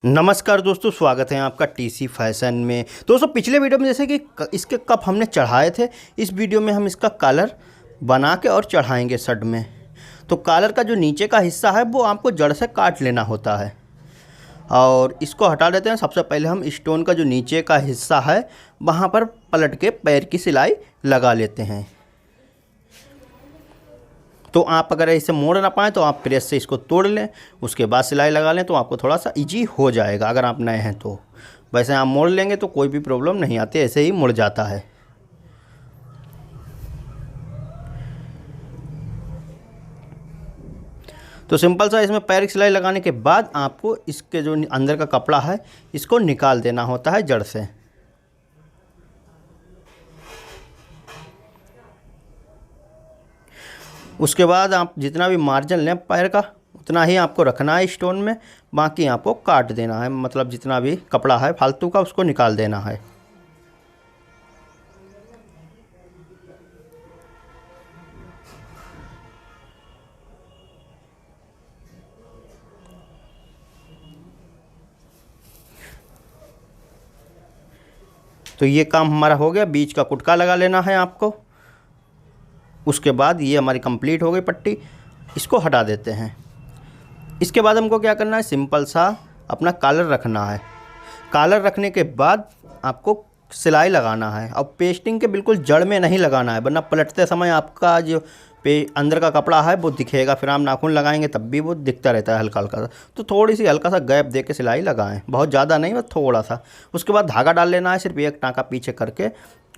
नमस्कार दोस्तों, स्वागत है आपका टीसी फैशन में। दोस्तों पिछले वीडियो में जैसे कि इसके कप हमने चढ़ाए थे, इस वीडियो में हम इसका कॉलर बना के और चढ़ाएंगे शर्ट में। तो कॉलर का जो नीचे का हिस्सा है वो आपको जड़ से काट लेना होता है और इसको हटा देते हैं। सबसे पहले हम स्टोन का जो नीचे का हिस्सा है वहाँ पर पलट के पैर की सिलाई लगा लेते हैं। तो आप अगर इसे मोड़ ना पाएँ तो आप प्रेस से इसको तोड़ लें, उसके बाद सिलाई लगा लें तो आपको थोड़ा सा इजी हो जाएगा अगर आप नए हैं तो। वैसे आप मोड़ लेंगे तो कोई भी प्रॉब्लम नहीं आती, ऐसे ही मुड़ जाता है। तो सिंपल सा इसमें पैर की सिलाई लगाने के बाद आपको इसके जो अंदर का कपड़ा है इसको निकाल देना होता है जड़ से। उसके बाद आप जितना भी मार्जिन लें पैर का उतना ही आपको रखना है स्टोन में, बाकी आपको काट देना है। मतलब जितना भी कपड़ा है फालतू का उसको निकाल देना है। तो ये काम हमारा हो गया। बीच का कुटका लगा लेना है आपको। उसके बाद ये हमारी कंप्लीट हो गई पट्टी, इसको हटा देते हैं। इसके बाद हमको क्या करना है, सिंपल सा अपना कॉलर रखना है। कॉलर रखने के बाद आपको सिलाई लगाना है और पेस्टिंग के बिल्कुल जड़ में नहीं लगाना है, वरना पलटते समय आपका जो अंदर का कपड़ा है वो दिखेगा। फिर आप नाखून लगाएंगे तब भी वो दिखता रहता है हल्का हल्का सा। तो थोड़ी सी हल्का सा गैप दे के सिलाई लगाएं, बहुत ज़्यादा नहीं बस थोड़ा सा। उसके बाद धागा डाल लेना है, सिर्फ एक टाँका पीछे करके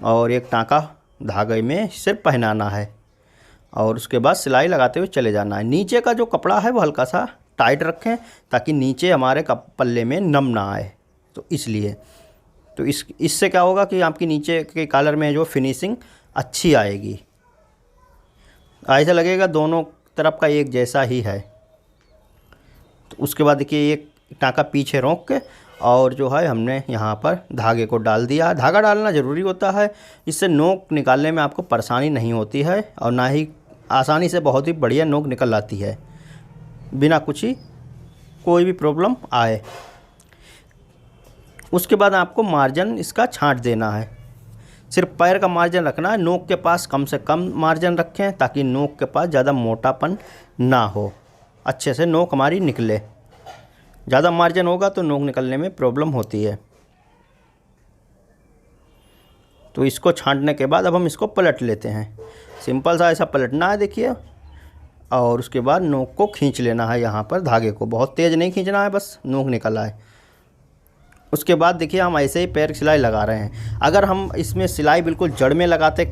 और एक टाँका धागे में सिर्फ पहनाना है और उसके बाद सिलाई लगाते हुए चले जाना है। नीचे का जो कपड़ा है वो हल्का सा टाइट रखें ताकि नीचे हमारे पल्ले में नम ना आए। तो इसलिए तो इससे क्या होगा कि आपकी नीचे के कॉलर में जो फिनिशिंग अच्छी आएगी। ऐसा लगेगा दोनों तरफ का एक जैसा ही है। तो उसके बाद देखिए एक टाँका पीछे रोक के और जो है हमने यहाँ पर धागे को डाल दिया। धागा डालना ज़रूरी होता है, इससे नोक निकालने में आपको परेशानी नहीं होती है और ना ही आसानी से बहुत ही बढ़िया नोक निकल आती है बिना कुछ ही कोई भी प्रॉब्लम आए। उसके बाद आपको मार्जिन इसका छांट देना है। सिर्फ पैर का मार्जिन रखना है, नोक के पास कम से कम मार्जिन रखें ताकि नोक के पास ज़्यादा मोटापन ना हो, अच्छे से नोक हमारी निकले। ज़्यादा मार्जिन होगा तो नोक निकलने में प्रॉब्लम होती है। तो इसको छांटने के बाद अब हम इसको पलट लेते हैं। सिंपल सा ऐसा पलटना है देखिए, और उसके बाद नोक को खींच लेना है यहाँ पर धागे को। बहुत तेज़ नहीं खींचना है, बस नोक निकल आए। उसके बाद देखिए हम ऐसे ही पैर की सिलाई लगा रहे हैं। अगर हम इसमें सिलाई बिल्कुल जड़ में लगाते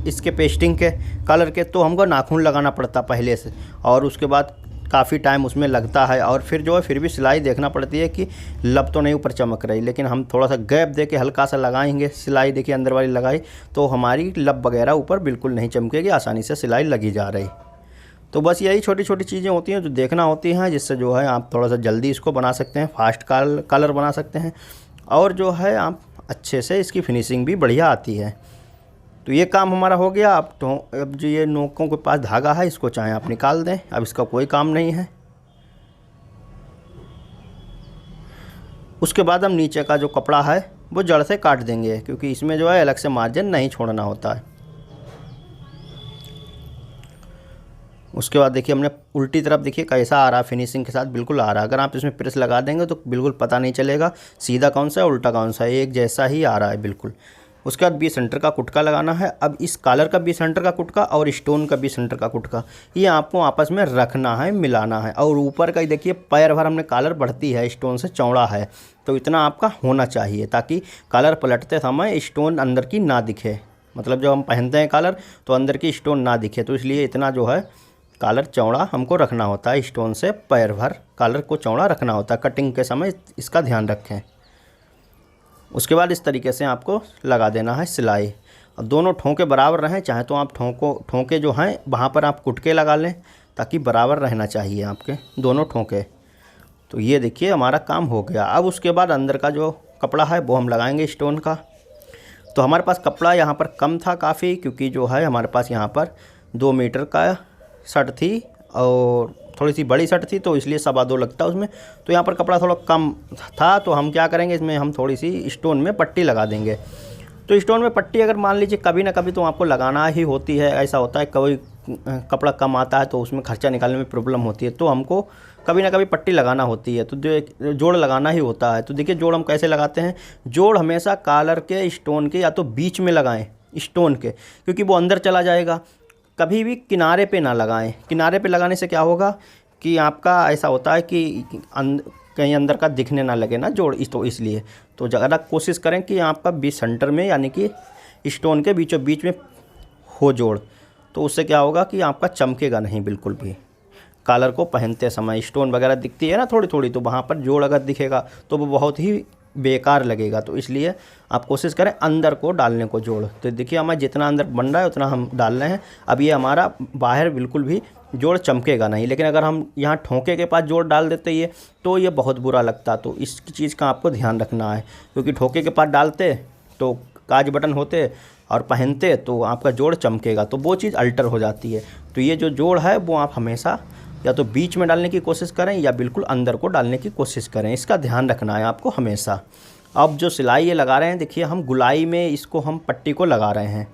इसके पेस्टिंग के कलर के तो हमको नाखून लगाना पड़ता पहले से, और उसके बाद काफ़ी टाइम उसमें लगता है और फिर जो है फिर भी सिलाई देखना पड़ती है कि लब तो नहीं ऊपर चमक रही। लेकिन हम थोड़ा सा गैप दे के हल्का सा लगाएंगे सिलाई, देखिए अंदर वाली लगाई तो हमारी लब वगैरह ऊपर बिल्कुल नहीं चमकेगी, आसानी से सिलाई लगी जा रही। तो बस यही छोटी छोटी चीज़ें होती हैं जो देखना होती हैं, जिससे जो है आप थोड़ा सा जल्दी इसको बना सकते हैं, फास्ट कलर बना सकते हैं और जो है आप अच्छे से इसकी फिनिशिंग भी बढ़िया आती है। तो ये काम हमारा हो गया। अब जो ये नोकों के पास धागा है इसको चाहे आप निकाल दें, अब इसका कोई काम नहीं है। उसके बाद हम नीचे का जो कपड़ा है वो जड़ से काट देंगे, क्योंकि इसमें जो है अलग से मार्जिन नहीं छोड़ना होता है। उसके बाद देखिए हमने उल्टी तरफ देखिए कैसा आ रहा है, फिनिशिंग के साथ बिल्कुल आ रहा है। अगर आप इसमें प्रेस लगा देंगे तो बिल्कुल पता नहीं चलेगा सीधा कौन सा है उल्टा कौन सा है, एक जैसा ही आ रहा है बिल्कुल। उसके बाद 20 सेंटर का कुटका लगाना है। अब इस कॉलर का 20 सेंटर का कुटका और स्टोन का 20 सेंटर का कुटका ये आपको आपस में रखना है, मिलाना है। और ऊपर का देखिए पैर भर हमने कॉलर बढ़ती है, स्टोन से चौड़ा है तो इतना आपका होना चाहिए ताकि कॉलर पलटते समय स्टोन अंदर की ना दिखे। मतलब जब हम पहनते हैं कॉलर तो अंदर की स्टोन ना दिखे, तो इसलिए इतना जो है कॉलर चौड़ा हमको रखना होता है। स्टोन से पैर भर कॉलर को चौड़ा रखना होता है। कटिंग के समय इसका ध्यान रखें। उसके बाद इस तरीके से आपको लगा देना है सिलाई, और दोनों ठोंके बराबर रहें। चाहे तो आप ठोंके जो हैं वहाँ पर आप कुटके लगा लें ताकि बराबर रहना चाहिए आपके दोनों ठोंके। तो ये देखिए हमारा काम हो गया। अब उसके बाद अंदर का जो कपड़ा है वो हम लगाएंगे स्टोन का। तो हमारे पास कपड़ा यहाँ पर कम था काफ़ी, क्योंकि जो है हमारे पास यहाँ पर 2 मीटर का शर्ट थी और थोड़ी सी बड़ी शर्ट थी तो इसलिए 2.25 लगता उसमें, तो यहाँ पर कपड़ा थोड़ा कम था, तो हम क्या करेंगे इसमें हम थोड़ी सी स्टोन में पट्टी लगा देंगे। तो स्टोन में पट्टी अगर मान लीजिए कभी ना कभी तो आपको लगाना ही होती है, ऐसा होता है कभी कपड़ा कम आता है तो उसमें खर्चा निकालने में प्रॉब्लम होती है, तो हमको कभी ना कभी पट्टी लगाना होती है, तो जोड़ लगाना ही होता है। तो देखिए जोड़ हम कैसे लगाते हैं, जोड़ हमेशा कॉलर के स्टोन के या तो बीच में लगाएं स्टोन के, क्योंकि वो अंदर चला जाएगा। कभी भी किनारे पे ना लगाएं, किनारे पे लगाने से क्या होगा कि आपका ऐसा होता है कि कहीं अंदर का दिखने ना लगे ना जोड़, तो इसलिए तो ज़्यादा कोशिश करें कि आपका बीच सेंटर में यानी कि स्टोन के बीचों बीच में हो जोड़, तो उससे क्या होगा कि आपका चमकेगा नहीं बिल्कुल भी। कॉलर को पहनते समय स्टोन वगैरह दिखती है ना थोड़ी थोड़ी, तो वहाँ पर जोड़ अगर दिखेगा तो वो बहुत ही बेकार लगेगा। तो इसलिए आप कोशिश करें अंदर को डालने को जोड़। तो देखिए हमारा जितना अंदर बन रहा है उतना हम डाल रहे हैं। अब ये हमारा बाहर बिल्कुल भी जोड़ चमकेगा नहीं, लेकिन अगर हम यहाँ ठोंके के पास जोड़ डाल देते ये तो ये बहुत बुरा लगता। तो इस चीज़ का आपको ध्यान रखना है, क्योंकि ठोके के पास डालते तो काज बटन होते और पहनते तो आपका जोड़ चमकेगा, तो वो चीज़ अल्टर हो जाती है। तो ये जो जोड़ है वो आप हमेशा या तो बीच में डालने की कोशिश करें या बिल्कुल अंदर को डालने की कोशिश करें, इसका ध्यान रखना है आपको हमेशा। अब जो सिलाई ये लगा रहे हैं, देखिए हम गुलाई में इसको हम पट्टी को लगा रहे हैं,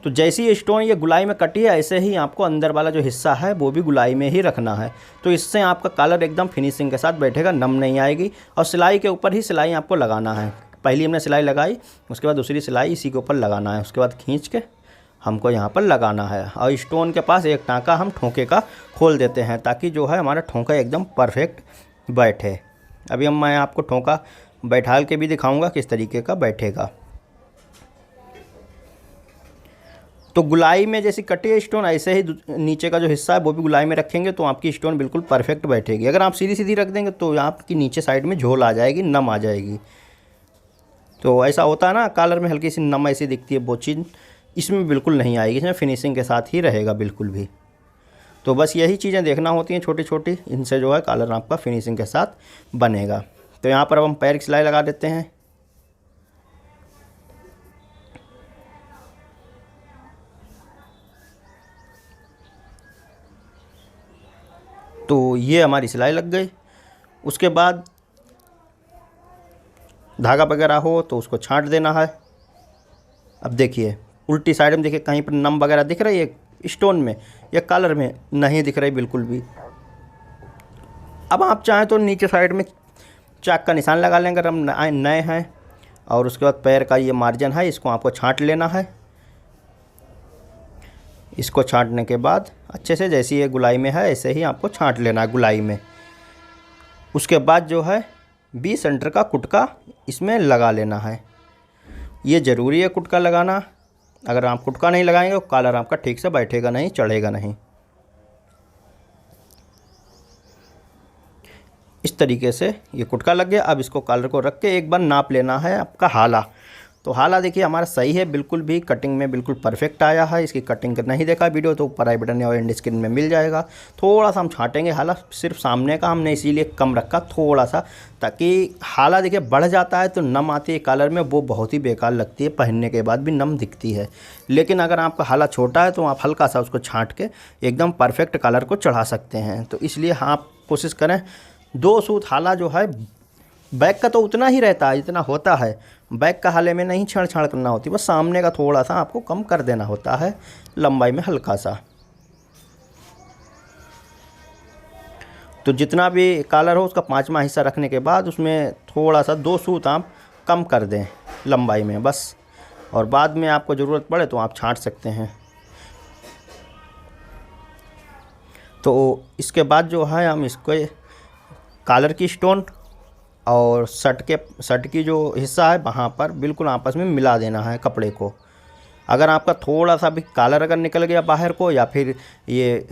तो जैसी ये स्टोन ये गुलाई में कटी है ऐसे ही आपको अंदर वाला जो हिस्सा है वो भी गुलाई में ही रखना है। तो इससे आपका कलर एकदम फिनिशिंग के साथ बैठेगा, नम नहीं आएगी। और सिलाई के ऊपर ही सिलाई आपको लगाना है। पहली हमने सिलाई लगाई, उसके बाद दूसरी सिलाई इसी के ऊपर लगाना है, उसके बाद खींच के हमको यहाँ पर लगाना है। और स्टोन के पास एक टाँका हम ठोंके का खोल देते हैं ताकि जो है हमारा ठोंका एकदम परफेक्ट बैठे। अभी मैं आपको ठोंका बैठाल के भी दिखाऊंगा किस तरीके का बैठेगा। तो गुलाई में जैसे कटी है स्टोन, ऐसे ही नीचे का जो हिस्सा है वो भी गुलाई में रखेंगे तो आपकी स्टोन बिल्कुल परफेक्ट बैठेगी। अगर आप सीधी सीधी रख देंगे तो आपकी नीचे साइड में झोल आ जाएगी, नम आ जाएगी। तो ऐसा होता है ना कॉलर में हल्की सी नम ऐसी दिखती है, वो चीज़ इसमें बिल्कुल नहीं आएगी, इसमें फिनिशिंग के साथ ही रहेगा बिल्कुल भी। तो बस यही चीज़ें देखना होती हैं छोटी छोटी, इनसे जो है कॉलर आपका फिनिशिंग के साथ बनेगा। तो यहाँ पर अब हम पैर की सिलाई लगा देते हैं। तो ये हमारी सिलाई लग गई। उसके बाद धागा वगैरह हो तो उसको छांट देना है। अब देखिए उल्टी साइड में देखिए कहीं पर नम वगैरह दिख रही है स्टोन में या कॉलर में, नहीं दिख रही बिल्कुल भी। अब आप चाहें तो नीचे साइड में चाक का निशान लगा लेंगे अगर हम नए हैं। और उसके बाद पैर का ये मार्जिन है, इसको आपको छांट लेना है। इसको छांटने के बाद अच्छे से जैसे ये गुलाई में है ऐसे ही आपको छांट लेना है गुलाई में। उसके बाद जो है 20 सेंटर का कुटका इसमें लगा लेना है। ये ज़रूरी है कुटका लगाना, अगर आप कुटका नहीं लगाएंगे तो कॉलर आपका ठीक से बैठेगा नहीं, चढ़ेगा नहीं। इस तरीके से ये कुटका लग गया। अब इसको कॉलर को रख के एक बार नाप लेना है आपका हाला। तो हाला देखिए हमारा सही है, बिल्कुल भी कटिंग में बिल्कुल परफेक्ट आया है। इसकी कटिंग का नहीं देखा वीडियो तो ऊपर आई बटन या एंड स्क्रीन में मिल जाएगा। थोड़ा सा हम छाटेंगे हाला, सिर्फ सामने का हमने इसीलिए कम रखा थोड़ा सा, ताकि हाला देखिए बढ़ जाता है तो नम आती है कॉलर में, वो बहुत ही बेकार लगती है, पहनने के बाद भी नम दिखती है। लेकिन अगर आपका हाला छोटा है तो आप हल्का सा उसको छाँट के एकदम परफेक्ट कॉलर को चढ़ा सकते हैं। तो इसलिए आप कोशिश करें 2 सूत हाला जो है बैक का तो उतना ही रहता है जितना होता है, बैक का हाले में नहीं छेड़छाड़ करना होती, बस सामने का थोड़ा सा आपको कम कर देना होता है लंबाई में हल्का सा। तो जितना भी कॉलर हो उसका 5वां हिस्सा रखने के बाद उसमें थोड़ा सा 2 सूत आप कम कर दें लंबाई में बस, और बाद में आपको ज़रूरत पड़े तो आप छांट सकते हैं। तो इसके बाद जो है हम इसको कॉलर की स्टोन और शर्ट की जो हिस्सा है वहाँ पर बिल्कुल आपस में मिला देना है कपड़े को। अगर आपका थोड़ा सा भी कॉलर अगर निकल गया बाहर को या फिर ये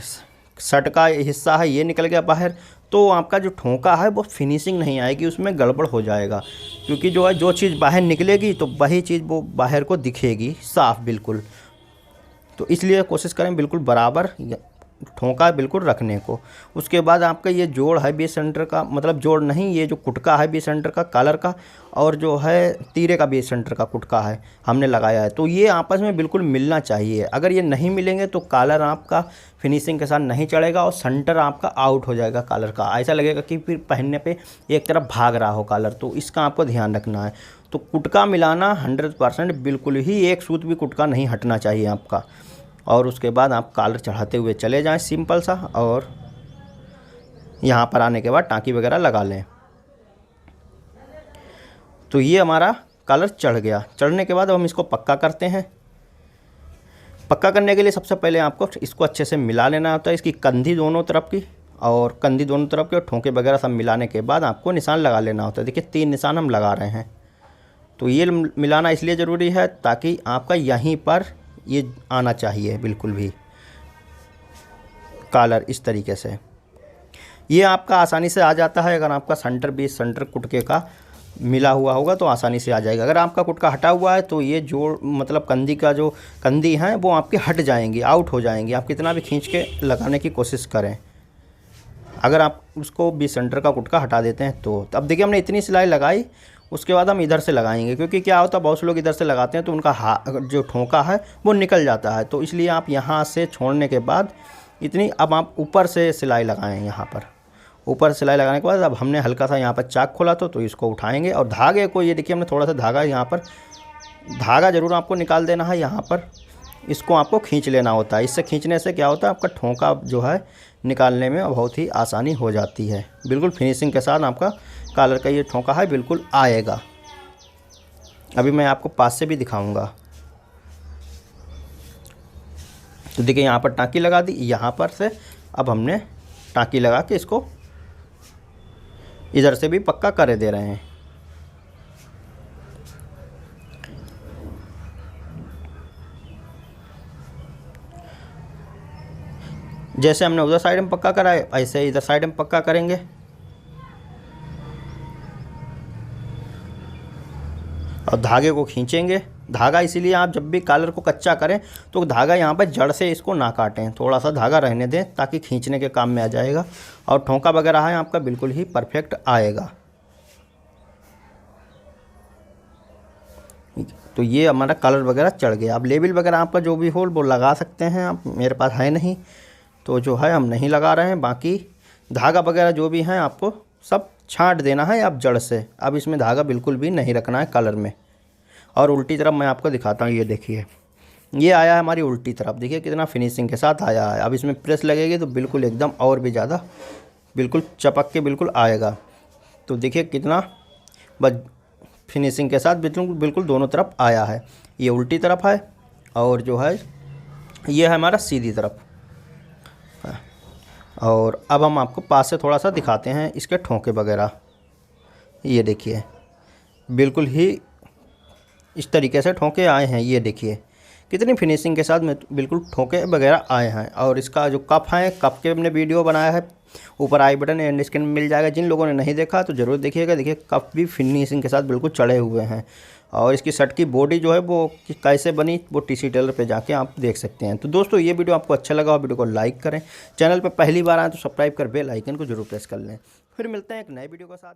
शर्ट का हिस्सा है ये निकल गया बाहर, तो आपका जो ठोंका है वो फिनिशिंग नहीं आएगी, उसमें गड़बड़ हो जाएगा। क्योंकि जो है जो चीज़ बाहर निकलेगी तो वही चीज़ वो बाहर को दिखेगी साफ बिल्कुल। तो इसलिए कोशिश करें बिल्कुल बराबर ठोंका बिल्कुल रखने को। उसके बाद आपका ये जोड़ है बेस सेंटर का, मतलब जोड़ नहीं, ये जो कुटका है बेस सेंटर का कॉलर का, और जो है तीरे का बेस सेंटर का कुटका है हमने लगाया है, तो ये आपस में बिल्कुल मिलना चाहिए। अगर ये नहीं मिलेंगे तो कॉलर आपका फिनिशिंग के साथ नहीं चढ़ेगा और सेंटर आपका आउट हो जाएगा कॉलर का। ऐसा लगेगा कि फिर पहनने पे एक तरफ भाग रहा हो कॉलर, तो इसका आपको ध्यान रखना है। तो कुटका मिलाना 100% बिल्कुल ही, एक सूत भी कुटका नहीं हटना चाहिए आपका। और उसके बाद आप कॉलर चढ़ाते हुए चले जाएं सिंपल सा, और यहाँ पर आने के बाद टाँकी वगैरह लगा लें। तो ये हमारा कॉलर चढ़ गया। चढ़ने के बाद अब हम इसको पक्का करते हैं। पक्का करने के लिए सबसे पहले आपको इसको अच्छे से मिला लेना होता है, इसकी कंधी दोनों तरफ की और कंधी दोनों तरफ की और ठोंके वगैरह सब मिलाने के बाद आपको निशान लगा लेना होता है। देखिए 3 निशान हम लगा रहे हैं। तो ये मिलाना इसलिए ज़रूरी है ताकि आपका यहीं पर ये आना चाहिए बिल्कुल भी कॉलर इस तरीके से। ये आपका आसानी से आ जाता है अगर आपका सेंटर बेस सेंटर कुटके का मिला हुआ होगा तो आसानी से आ जाएगा। अगर आपका कुटका हटा हुआ है तो ये जोड़ मतलब कंधी का जो कंधी है वो आपके हट जाएंगी, आउट हो जाएंगी, आप कितना भी खींच के लगाने की कोशिश करें। अगर आप उसको बेस सेंटर का कुटका हटा देते हैं तो अब देखिए हमने इतनी सिलाई लगाई, उसके बाद हम इधर से लगाएंगे, क्योंकि क्या होता है बहुत से लोग इधर से लगाते हैं तो उनका जो ठोंका है वो निकल जाता है। तो इसलिए आप यहाँ से छोड़ने के बाद इतनी, अब आप ऊपर से सिलाई लगाएं। यहाँ पर ऊपर सिलाई लगाने के बाद अब हमने हल्का सा यहाँ पर चाक खोला तो इसको उठाएंगे और धागे को, ये देखिए हमने थोड़ा सा धागा यहाँ पर, धागा ज़रूर आपको निकाल देना है। यहाँ पर इसको आपको खींच लेना होता है। इससे खींचने से क्या होता है आपका ठोंका जो है निकालने में बहुत ही आसानी हो जाती है। बिल्कुल फिनिशिंग के साथ आपका कॉलर का ये ठोंका है बिल्कुल आएगा। अभी मैं आपको पास से भी दिखाऊंगा। तो देखिए यहाँ पर टाँकी लगा दी, यहाँ पर से अब हमने टाँकी लगा के इसको इधर से भी पक्का कर दे रहे हैं। जैसे हमने उधर साइड में पक्का करा है ऐसे इधर साइड में पक्का करेंगे। और धागे को खींचेंगे। धागा इसीलिए आप जब भी कॉलर को कच्चा करें तो धागा यहाँ पर जड़ से इसको ना काटें, थोड़ा सा धागा रहने दें ताकि खींचने के काम में आ जाएगा और ठोंका वगैरह है आपका बिल्कुल ही परफेक्ट आएगा। तो ये हमारा कॉलर वगैरह चढ़ गया। अब लेबल वगैरह आपका जो भी हो वो लगा सकते हैं आप, मेरे पास है नहीं तो जो है हम नहीं लगा रहे हैं। बाकी धागा वगैरह जो भी हैं आपको सब छांट देना है आप जड़ से। अब इसमें धागा बिल्कुल भी नहीं रखना है कॉलर में। और उल्टी तरफ मैं आपको दिखाता हूँ, ये देखिए ये आया है हमारी उल्टी तरफ, देखिए कितना फिनिशिंग के साथ आया है। अब इसमें प्रेस लगेगी तो बिल्कुल एकदम और भी ज़्यादा बिल्कुल चपक के बिल्कुल आएगा। तो देखिए कितना बस फिनिशिंग के साथ बिल्कुल दोनों तरफ आया है। ये उल्टी तरफ है और जो है ये है हमारा सीधी तरफ। और अब हम आपको पास से थोड़ा सा दिखाते हैं इसके ठोंके वगैरह। ये देखिए बिल्कुल ही इस तरीके से ठोंके आए हैं। ये देखिए कितनी फिनिशिंग के साथ में बिल्कुल ठोंके वगैरह आए हैं। और इसका जो कप है, कप के हमने वीडियो बनाया है, ऊपर आई बटन एंड स्क्रीन में मिल जाएगा। जिन लोगों ने नहीं देखा तो ज़रूर देखिएगा। देखिए कप भी फिनिशिंग के साथ बिल्कुल चढ़े हुए हैं। और इसकी शर्ट की बॉडी जो है वो कैसे बनी वो टीसी टेलर पे जाके आप देख सकते हैं। तो दोस्तों ये वीडियो आपको अच्छा लगा और वीडियो को लाइक करें। चैनल पर पहली बार आए तो सब्सक्राइब कर बेल आइकन को जरूर प्रेस कर लें। फिर मिलते हैं एक नए वीडियो के साथ।